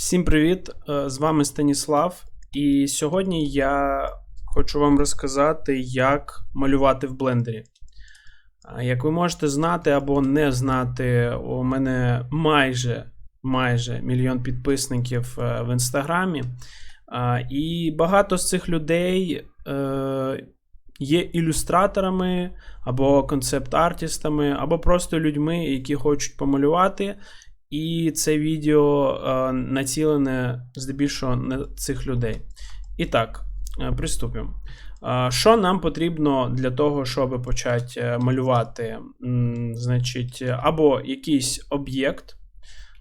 Всім привіт! З вами Станіслав, і сьогодні я хочу вам розказати, як малювати в блендері. Як ви можете знати або не знати, у мене майже мільйон підписників в інстаграмі. І багато з цих людей є ілюстраторами, або концепт-артистами, або просто людьми, які хочуть помалювати. І це відео націлене здебільшого на цих людей. І так, приступимо. Що нам потрібно для того, щоб почати малювати? Значить, або якийсь об'єкт.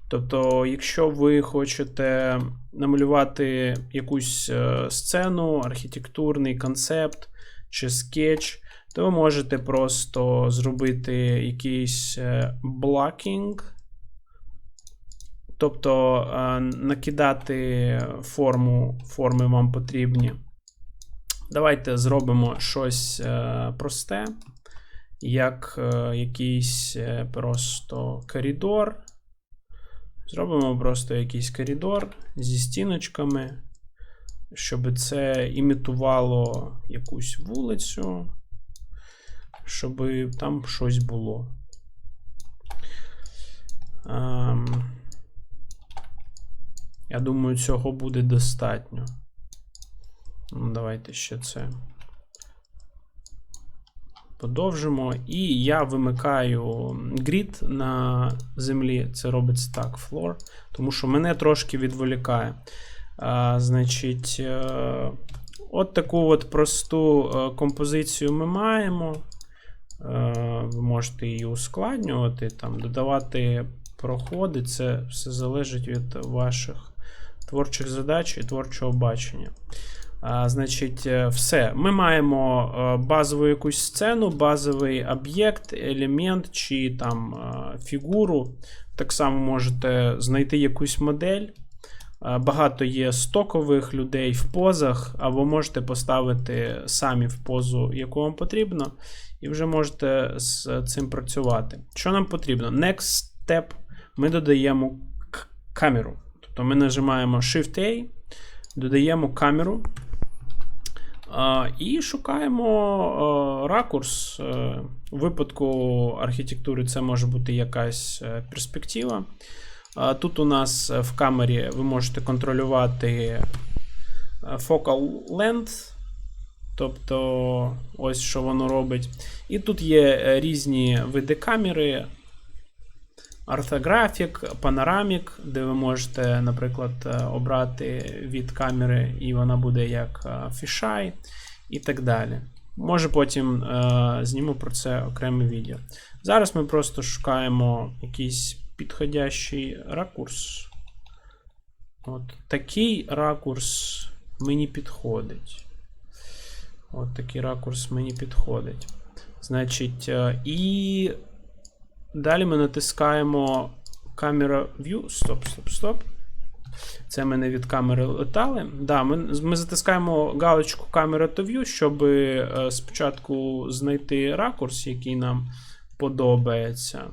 Тобто, якщо ви хочете намалювати якусь сцену, архітектурний концепт чи скетч, то ви можете просто зробити якийсь блокінг. Тобто накидати форми вам потрібні. Давайте зробимо щось просте, як якийсь просто коридор. Зробимо просто якийсь коридор зі стіночками, щоб це імітувало якусь вулицю, щоб там щось було. Я думаю, цього буде достатньо. Давайте ще це подовжимо. І я вимикаю grid на землі. Це робиться так, floor, тому що мене трошки відволікає. Значить, от таку от просту композицію ми маємо. Ви можете її ускладнювати, там, додавати проходи. Це все залежить від ваших творчих задач і творчого бачення. Значить, все. Ми маємо базову якусь сцену, базовий об'єкт, елемент чи там фігуру. Так само можете знайти якусь модель. Багато є стокових людей в позах, або можете поставити самі в позу, яку вам потрібно, і вже можете з цим працювати. Що нам потрібно? Next step. Ми додаємо камеру. Тобто ми нажимаємо Shift-A, додаємо камеру і шукаємо ракурс. У випадку архітектури це може бути якась перспектива. Тут у нас в камері ви можете контролювати focal length, тобто ось що воно робить. І тут є різні види камери. Ортографік, панорамік, де ви можете, наприклад, обрати від камери, і вона буде як fisheye і так далі. Може потім зніму про це окреме відео. Зараз ми просто шукаємо якийсь підходящий ракурс. От такий ракурс мені підходить. От такий ракурс мені підходить. Значить, і далі ми натискаємо Camera View. Стоп. Це ми не від камери летали. Да, ми затискаємо галочку Camera to View, щоб спочатку знайти ракурс, який нам подобається.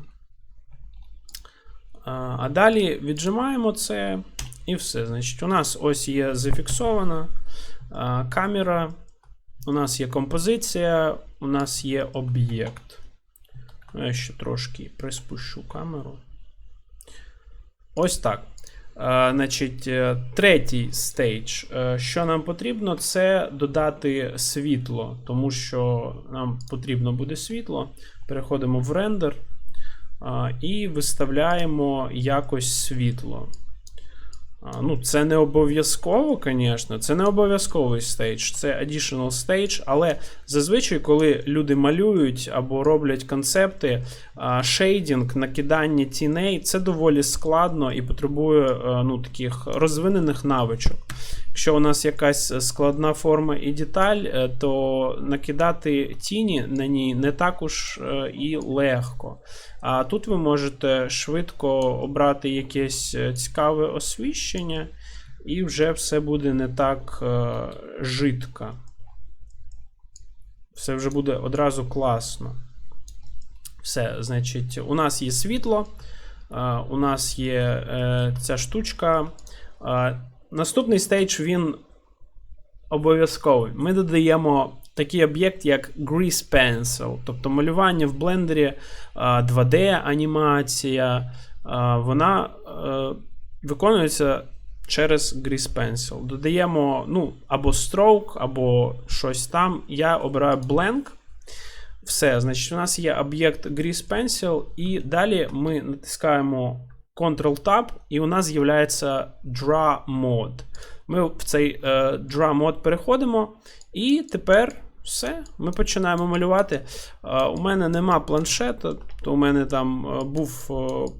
А далі віджимаємо це і все. Значить, у нас ось є зафіксована камера, у нас є композиція, у нас є об'єкт. Я ще трошки приспущу камеру. Ось так. Значить, третій стейдж. Що нам потрібно, це додати світло, тому що нам потрібно буде світло. Переходимо в рендер і виставляємо якось світло. Ну, це не обов'язково, звісно, це не обов'язковий стейдж, це additional stage, але зазвичай, коли люди малюють або роблять концепти, шейдінг, накидання тіней, це доволі складно і потребує таких розвинених навичок. Якщо у нас якась складна форма і деталь, то накидати тіні на ній не так уж і легко. А тут ви можете швидко обрати якесь цікаве освіщення, і вже все буде не так жидко. Все вже буде одразу класно. Все, значить, у нас є світло, у нас є ця штучка. Наступний стейдж, він обов'язковий. Ми додаємо такий об'єкт, як Grease Pencil, тобто малювання в блендері, 2D-анімація, вона виконується через Grease Pencil. Додаємо або stroke, або щось там. Я обираю blank. Все, значить, у нас є об'єкт Grease Pencil, і далі ми натискаємо Ctrl-Tab, і у нас з'являється Draw Mode. Ми в цей Draw Mode переходимо, і тепер все, ми починаємо малювати. У мене нема планшета, то у мене там був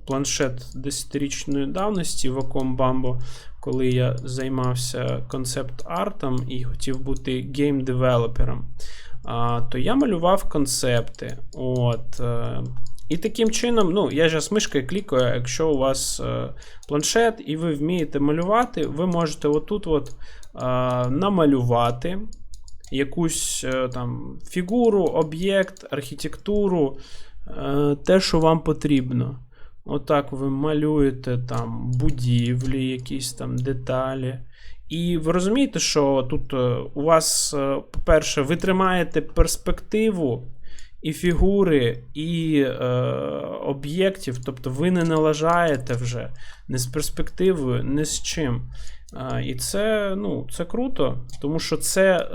планшет 10-річної давності в Wacom Bambo, коли я займався концепт-артом і хотів бути гейм-девелопером. То я малював концепти. І таким чином, я зараз мишкою клікаю, якщо у вас планшет і ви вмієте малювати, ви можете отут намалювати якусь там фігуру, об'єкт, архітектуру, те, що вам потрібно. Отак ви малюєте там будівлі, якісь там деталі. І ви розумієте, що тут у вас, по-перше, ви тримаєте перспективу і фігури, і об'єктів, тобто ви не налажаєте вже ні з перспективою, ні з чим. І це круто, тому що це,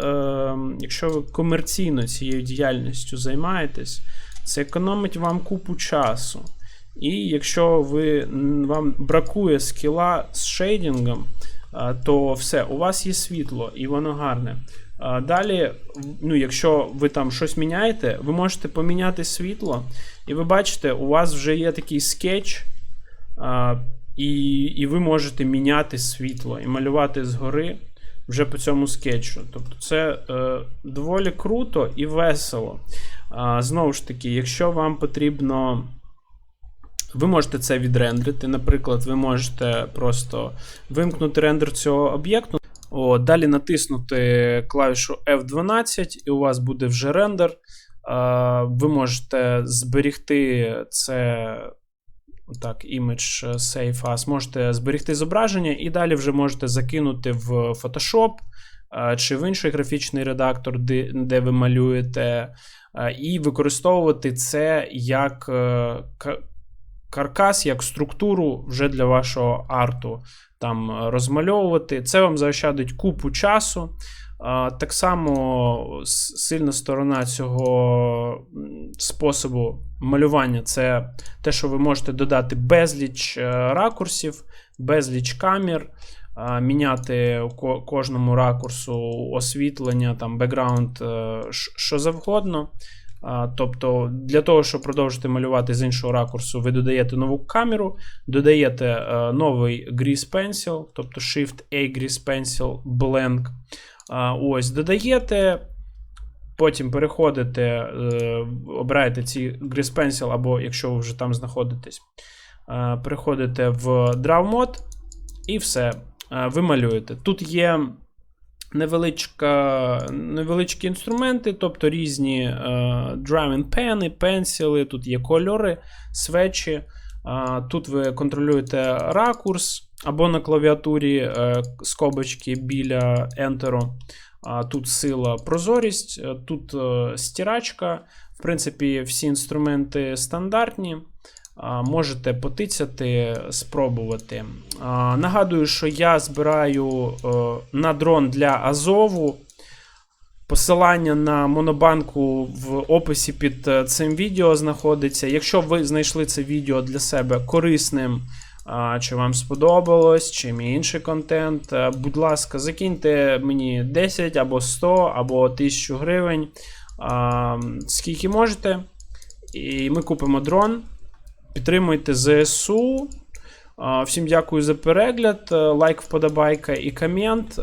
якщо ви комерційно цією діяльністю займаєтесь, це економить вам купу часу. І якщо вам бракує скіла з шейдингом, то все, у вас є світло, і воно гарне. Далі, якщо ви там щось міняєте, ви можете поміняти світло, і ви бачите, у вас вже є такий скетч, і ви можете міняти світло і малювати згори вже по цьому скетчу. Тобто це доволі круто і весело. Знову ж таки, якщо вам потрібно, ви можете це відрендерити. Наприклад, ви можете просто вимкнути рендер цього об'єкту, далі натиснути клавішу F12, і у вас буде вже рендер. Ви можете зберегти це, Image Save As, можете зберегти зображення, і далі вже можете закинути в Photoshop чи в інший графічний редактор, де ви малюєте, і використовувати це як каркас, як структуру вже для вашого арту. Там розмальовувати. Це вам заощадить купу часу. Так само сильна сторона цього способу малювання – це те, що ви можете додати безліч ракурсів, безліч камер, міняти кожному ракурсу освітлення, там, бекграунд, що завгодно. Тобто, для того, щоб продовжити малювати з іншого ракурсу, ви додаєте нову камеру, додаєте новий Grease Pencil, тобто Shift-A Grease Pencil, Blank. Додаєте, потім переходите, обираєте ці Grease Pencil, або якщо ви вже там знаходитесь, переходите в Draw Mode і все, ви малюєте. Тут є невеличкі інструменти, тобто різні drawing пени, пенсили, тут є кольори, свечі. Тут ви контролюєте ракурс, або на клавіатурі скобочки біля Enter. Тут сила, прозорість, тут стирачка. В принципі, всі інструменти стандартні. Можете потицяти, спробувати. Нагадую, що я збираю на дрон для Азову. Посилання на монобанку в описі під цим відео знаходиться. Якщо ви знайшли це відео для себе корисним, чи вам сподобалось, чи мій інший контент, будь ласка, закиньте мені 10 або 100 або 1000 гривень, скільки можете, і ми купимо дрон. Підтримуйте ЗСУ. Всім дякую за перегляд, лайк, вподобайка і комент.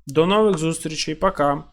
До нових зустрічей, пока!